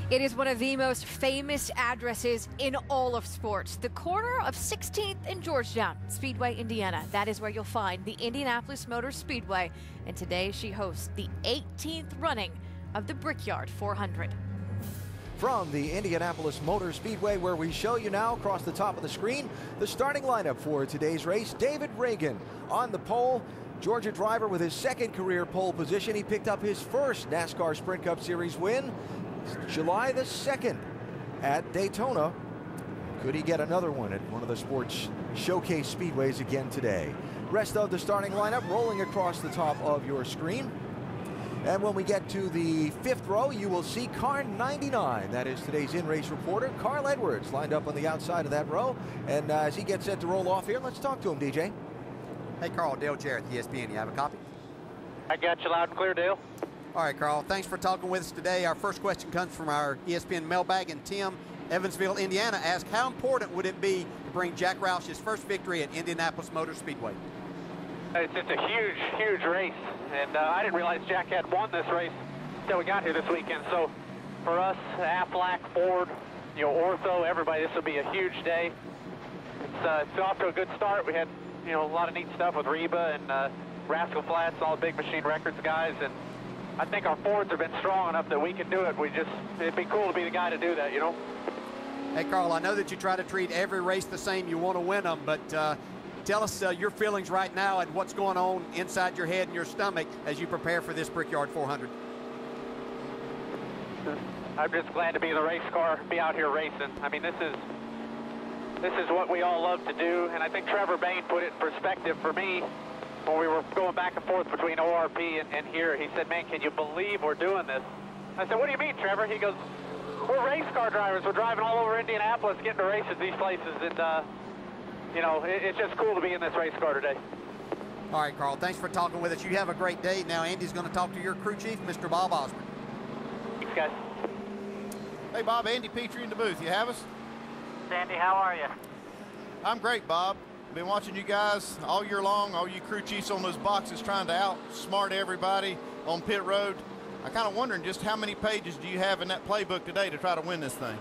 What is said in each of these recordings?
It is one of the most famous addresses in all of sports. The corner of 16th and Georgetown, Speedway, Indiana. That is where you'll find the Indianapolis Motor Speedway. And today she hosts the 18th running of the Brickyard 400. From the Indianapolis Motor Speedway, where we show you now across the top of the screen, the starting lineup for today's race. David Reagan on the pole. Georgia driver with his second career pole position. He picked up his first NASCAR Sprint Cup Series win July the 2nd at Daytona. Could he get another one at one of the sports showcase speedways again today? Rest of the starting lineup rolling across the top of your screen. And when we get to the fifth row, you will see car 99. That is today's in-race reporter, Carl Edwards, lined up on the outside of that row. And as he gets set to roll off here, let's talk to him, DJ. Hey, Carl, Dale Jarrett, ESPN. You have a copy? I got you loud and clear, Dale. All right, Carl, thanks for talking with us today. Our first question comes from our ESPN mailbag, and Tim, Evansville, Indiana, asked, how important would it be to bring Jack Roush's first victory at Indianapolis Motor Speedway? It's just a huge, huge race, and I didn't realize Jack had won this race until we got here this weekend. So for us, Aflac, Ford, Ortho, everybody, this will be a huge day. It's off to a good start. We had, a lot of neat stuff with Reba and Rascal Flats, all the big machine records guys, and I think our Fords have been strong enough that we can do it. It'd be cool to be the guy to do that, Hey, Carl, I know that you try to treat every race the same. You want to win them, but tell us your feelings right now and what's going on inside your head and your stomach as you prepare for this Brickyard 400. I'm just glad to be in the race car, be out here racing. I mean, this is what we all love to do, and I think Trevor Bain put it in perspective for me when we were going back and forth between ORP and here. He said, man, can you believe we're doing this? I said, what do you mean, Trevor? He goes, we're race car drivers. We're driving all over Indianapolis, getting to races these places, and it's just cool to be in this race car today. All right, Carl, thanks for talking with us. You have a great day. Now Andy's going to talk to your crew chief, Mr. Bob Osborne. Thanks, guys. Hey, Bob, Andy Petrie in the booth. You have us? Sandy, how are you? I'm great, Bob. Been watching you guys all year long, all you crew chiefs on those boxes trying to outsmart everybody on pit road. I kind of wondering just how many pages do you have in that playbook today to try to win this thing?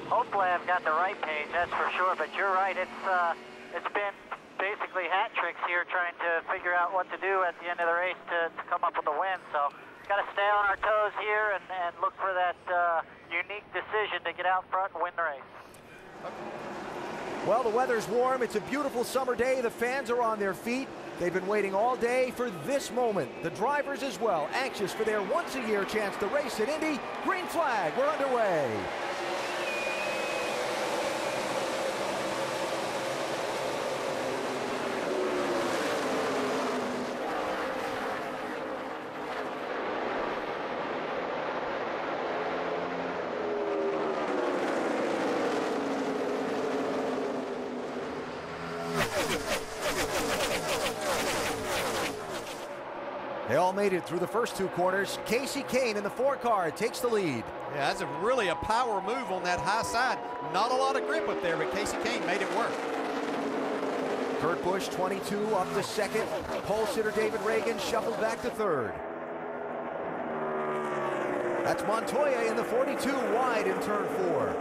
Hopefully I've got the right page, that's for sure, but you're right. It's been basically hat tricks here trying to figure out what to do at the end of the race to come up with a win. So got to stay on our toes here and look for that unique decision to get out front and win the race. Well, the weather's warm. It's a beautiful summer day. The fans are on their feet. They've been waiting all day for this moment. The drivers as well, anxious for their once-a-year chance to race at Indy. Green flag, we're underway. They all made it through the first two corners. Casey Kane in the 4 car takes the lead. Yeah, that's really a power move on that high side. Not a lot of grip up there, but Casey Kane made it work. Kurt Busch, 22, up to second. Pole sitter David Reagan shuffled back to third. That's Montoya in the 42, wide in turn 4.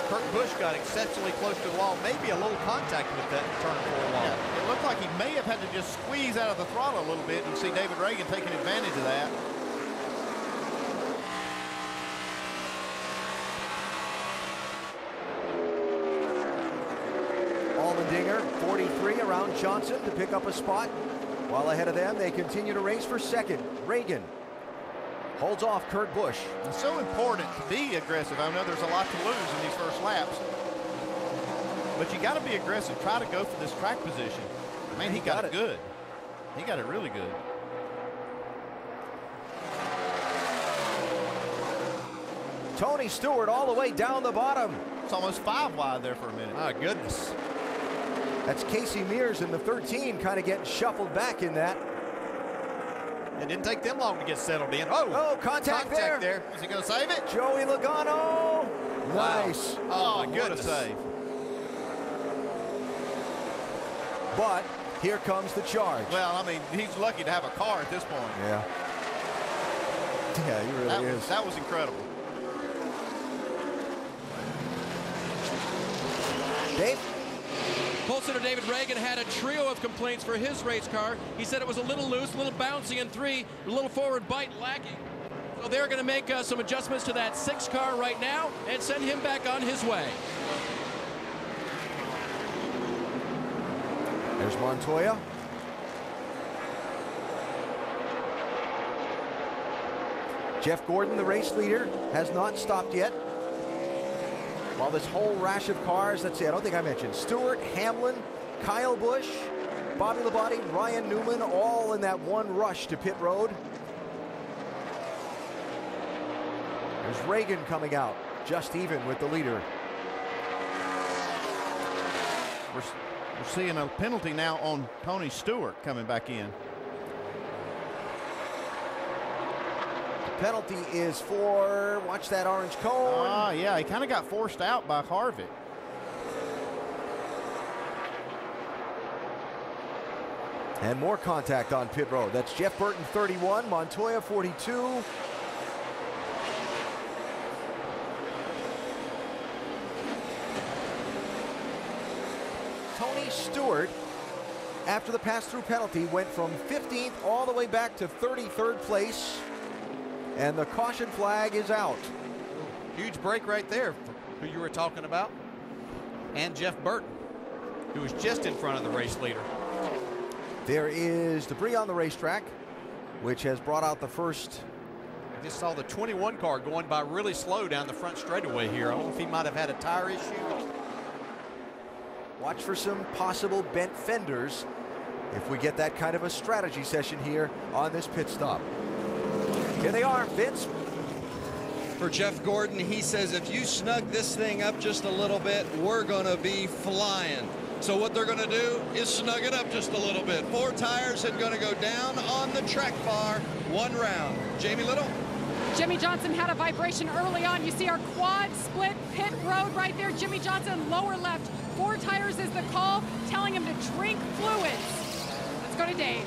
Kurt Busch got exceptionally close to the wall, maybe a little contact with that turn 4 wall. Yeah, it looked like he may have had to just squeeze out of the throttle a little bit, and see David Reagan taking advantage of that. Allmendinger, 43, around Johnson to pick up a spot. While ahead of them, they continue to race for second. Reagan holds off Kurt Busch. It's so important to be aggressive. I know there's a lot to lose in these first laps, but you got to be aggressive. Try to go for this track position. Man, he got it good. He got it really good. Tony Stewart all the way down the bottom. It's almost 5 wide there for a minute. My goodness. That's Casey Mears in the 13, kind of getting shuffled back in that. It didn't take them long to get settled in. Oh, contact there. Is he going to save it? Joey Logano. Wow. Nice. Oh, my goodness. What a save. But here comes the charge. Well, I mean, he's lucky to have a car at this point. Yeah. Yeah, he really is. That was incredible. Dave? Pole sitter David Reagan had a trio of complaints for his race car. He said it was a little loose, a little bouncy in 3, a little forward bite lacking. So they're going to make some adjustments to that 6 car right now and send him back on his way. There's Montoya. Jeff Gordon, the race leader, has not stopped yet. While this whole rash of cars, let's see, I don't think I mentioned Stewart, Hamlin, Kyle Busch, Bobby Labonte, Ryan Newman, all in that one rush to pit road. There's Reagan coming out, just even with the leader. We're seeing a penalty now on Tony Stewart coming back in. The penalty is for, watch that orange cone. Yeah, he kind of got forced out by Harvick. And more contact on pit road. That's Jeff Burton, 31, Montoya, 42. Tony Stewart, after the pass-through penalty, went from 15th all the way back to 33rd place. And the caution flag is out. Huge break right there for who you were talking about. And Jeff Burton, who was just in front of the race leader. There is debris on the racetrack, which has brought out the first. I just saw the 21 car going by really slow down the front straightaway here. I don't know if he might have had a tire issue. Watch for some possible bent fenders if we get that kind of a strategy session here on this pit stop. Here they are, Vince. For Jeff Gordon, he says if you snug this thing up just a little bit, we're going to be flying. So what they're going to do is snug it up just a little bit. 4 tires are going to go down on the track bar, 1 round. Jamie Little? Jimmy Johnson had a vibration early on. You see our quad split pit road right there. Jimmy Johnson, lower left. 4 tires is the call, telling him to drink fluids. Let's go to Dave.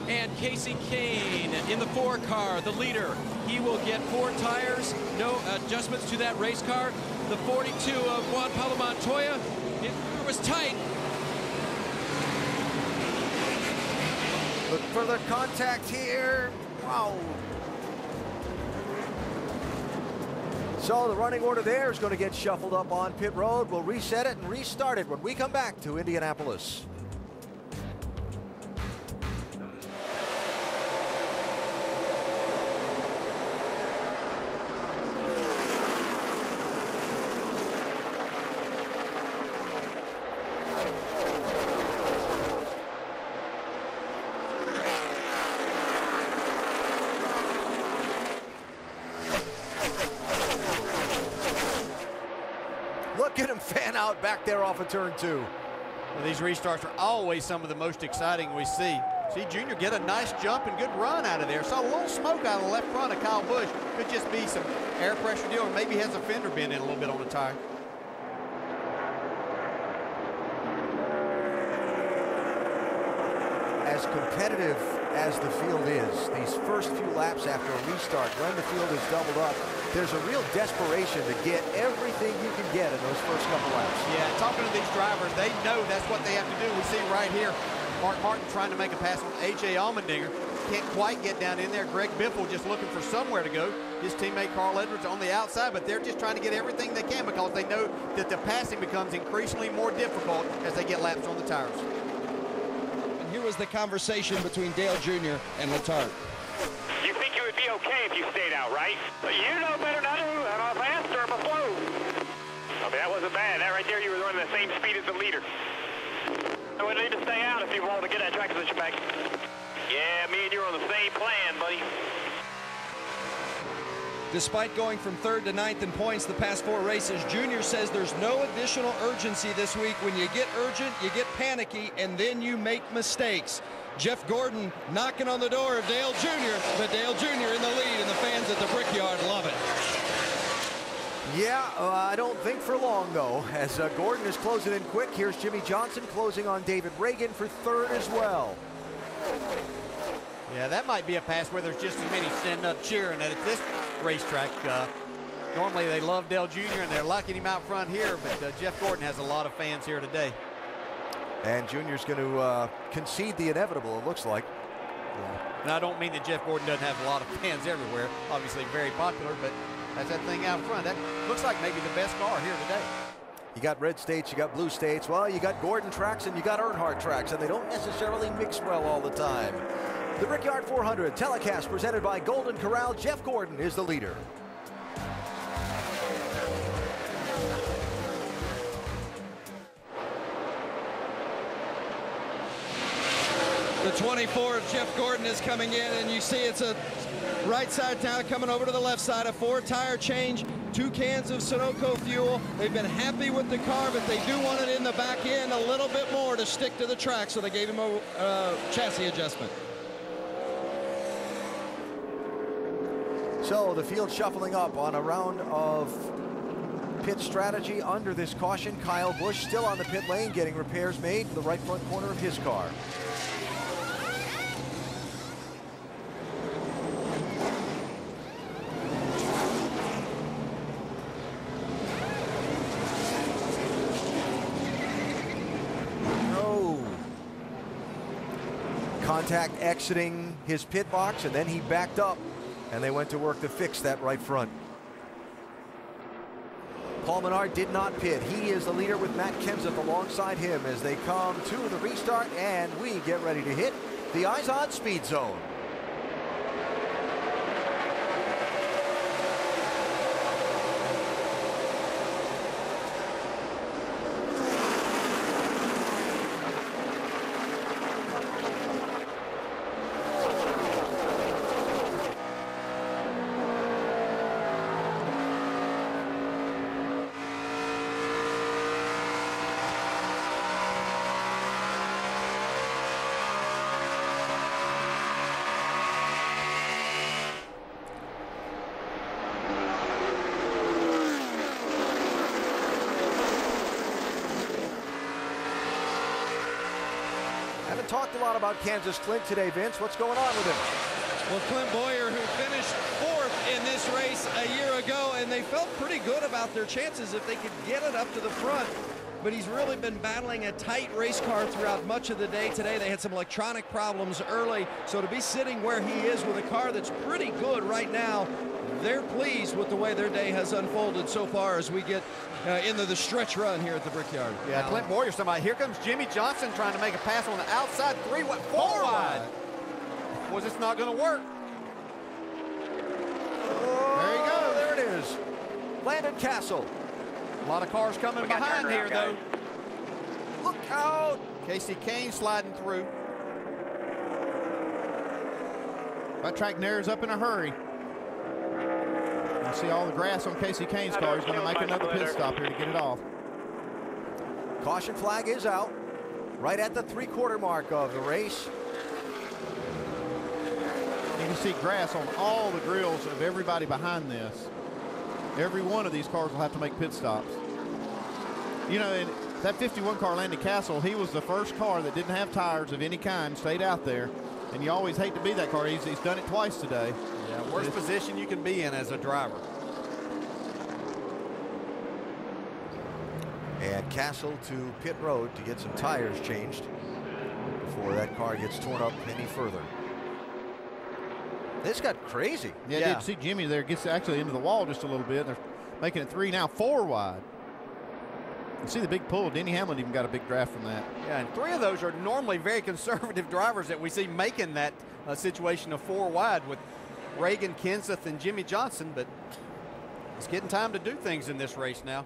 And Casey Kane in the 4 car, the leader. He will get 4 tires, no adjustments to that race car. The 42 of Juan Pablo Montoya, it was tight. Look for the contact here. Wow. So the running order there is going to get shuffled up on pit road. We'll reset it and restart it when we come back to Indianapolis. Look at him fan out back there off of turn 2. Well, these restarts are always some of the most exciting we see. See Junior get a nice jump and good run out of there. Saw a little smoke out of the left front of Kyle Busch. Could just be some air pressure deal, or maybe has a fender bend in a little bit on the tire. As competitive as the field is, these first few laps after a restart, when the field is doubled up, there's a real desperation to get everything you can get in those first couple laps. Yeah, talking to these drivers, they know that's what they have to do. We see right here, Mark Martin trying to make a pass on A.J. Allmendinger. Can't quite get down in there. Greg Biffle just looking for somewhere to go. His teammate Carl Edwards on the outside, but they're just trying to get everything they can because they know that the passing becomes increasingly more difficult as they get laps on the tires. Here was the conversation between Dale Jr. and Letarte. You think you would be okay if you stayed out, right? But you know better than I do, and I've asked her before. I mean, that wasn't bad. That right there, you were running the same speed as the leader. I would need to stay out if you wanted to get that track position back. Yeah, me and you are on the same plan, buddy. Despite going from 3rd to 9th in points the past 4 races, Junior says there's no additional urgency this week. When you get urgent, you get panicky, and then you make mistakes. Jeff Gordon knocking on the door of Dale Jr., but Dale Jr. in the lead, and the fans at the Brickyard love it. Yeah, I don't think for long, though, as Gordon is closing in quick. Here's Jimmy Johnson closing on David Reagan for 3rd as well. Yeah, that might be a pass where there's just as many standing up cheering at this racetrack. Normally they love Dale Jr. and they're locking him out front here, but Jeff Gordon has a lot of fans here today. And Junior's going to concede the inevitable, it looks like. Yeah. And I don't mean that Jeff Gordon doesn't have a lot of fans everywhere. Obviously very popular, but has that thing out front. That looks like maybe the best car here today. You got red states, you got blue states. Well, you got Gordon tracks and you got Earnhardt tracks, and they don't necessarily mix well all the time. The Brickyard 400 telecast presented by Golden Corral. Jeff Gordon is the leader. The 24 of Jeff Gordon is coming in, and you see it's a right side down coming over to the left side. A 4-tire change, 2 cans of Sunoco fuel. They've been happy with the car, but they do want it in the back end a little bit more to stick to the track, so they gave him a chassis adjustment. So the field shuffling up on a round of pit strategy under this caution. Kyle Busch still on the pit lane getting repairs made in the right front corner of his car. Contact exiting his pit box, and then he backed up and they went to work to fix that right front. Paul Menard did not pit. He is the leader with Matt Kenseth alongside him as they come to the restart, and we get ready to hit the Eyes On Speed Zone. Talked a lot about Kansas Clint today, Vince. What's going on with him? Well, Clint Boyer, who finished 4th in this race a year ago, and they felt pretty good about their chances if they could get it up to the front. But he's really been battling a tight race car throughout much of the day today. They had some electronic problems early, so to be sitting where he is with a car that's pretty good right now, they're pleased with the way their day has unfolded so far as we get into the stretch run here at the Brickyard. Yeah, Clint Boyer, somebody. Here comes Jimmy Johnson trying to make a pass on the outside, 4 wide. Was this not going to work? There you go. There it is. Landon Castle. A lot of cars coming behind here, though. Look out. Casey Kane sliding through. That track narrows up in a hurry. I see all the grass on Casey Kane's car. He's going to make another pit stop here to get it off. Caution flag is out right at the 3/4 mark of the race. You can see grass on all the grills of everybody behind this. Every one of these cars will have to make pit stops. You know, and that 51 car, Landon Castle, he was the first car that didn't have tires of any kind, stayed out there. And you always hate to be that car. He's done it twice today. Yeah, worst position you can be in as a driver. And Castle to pit road to get some tires changed before that car gets torn up any further. This got crazy. Yeah, did see Jimmy there gets actually into the wall just a little bit. They're making it 3 now, 4 wide. You see the big pull. Denny Hamlin even got a big draft from that. Yeah, and 3 of those are normally very conservative drivers that we see making that situation of 4 wide with Reagan, Kenseth, and Jimmy Johnson, but it's getting time to do things in this race now.